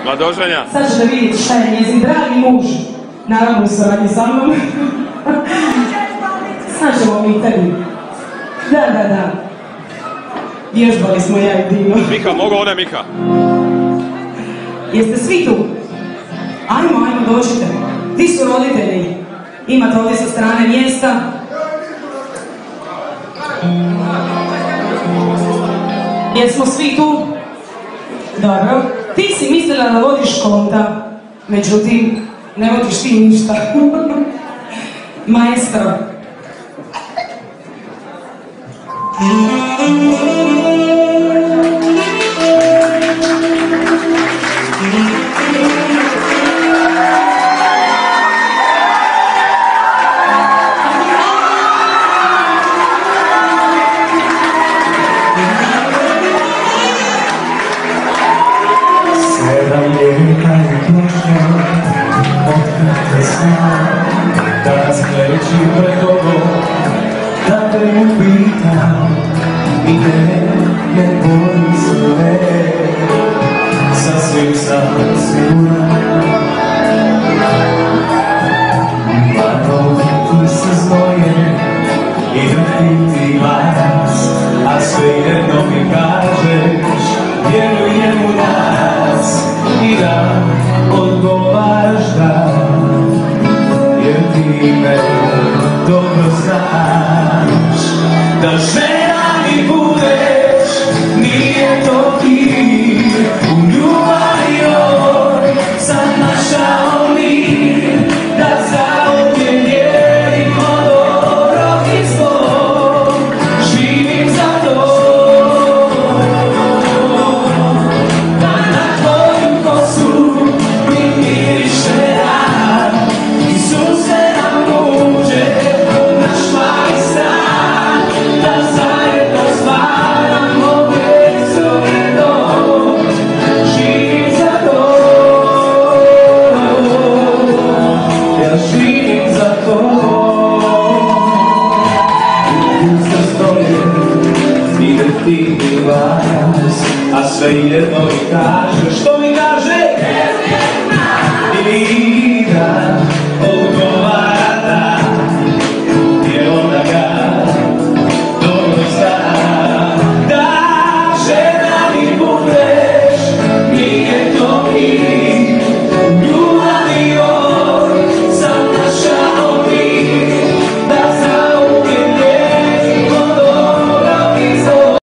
Mladoženja. Sad ćete vidjeti šta je njezin dragi muž. Naravno u suradnji sa mnom. Sad ćemo mi tebi. Da. Vježbali smo ja i Dino. Mika, mogu ovdje Mika? Jeste svi tu? Ajmo, dođite. Ti su roditelji. Imate ovdje sa strane mjesta. Jesmo svi tu? Dobro. Ti si mislila da vodiš konta, međutim, ne vodiš ti ništa. Maestro. Danas kreći pred tobom, da te upitam i ne boli se me, sasvim sam siguran. Mladom ti se znojem i drhti vas, a svejedno mi kažeš, vjerujem u nas i da odgovaraš da. Jer ti me dobro znaš, da žena mi budeš, nije to ti. U ljubavi joj sam našao mir, da zauvijek dijelimo dobro i zlo. Živim za to, da na tvoju kosu mi miriše rad. A svejedno mi kažeš što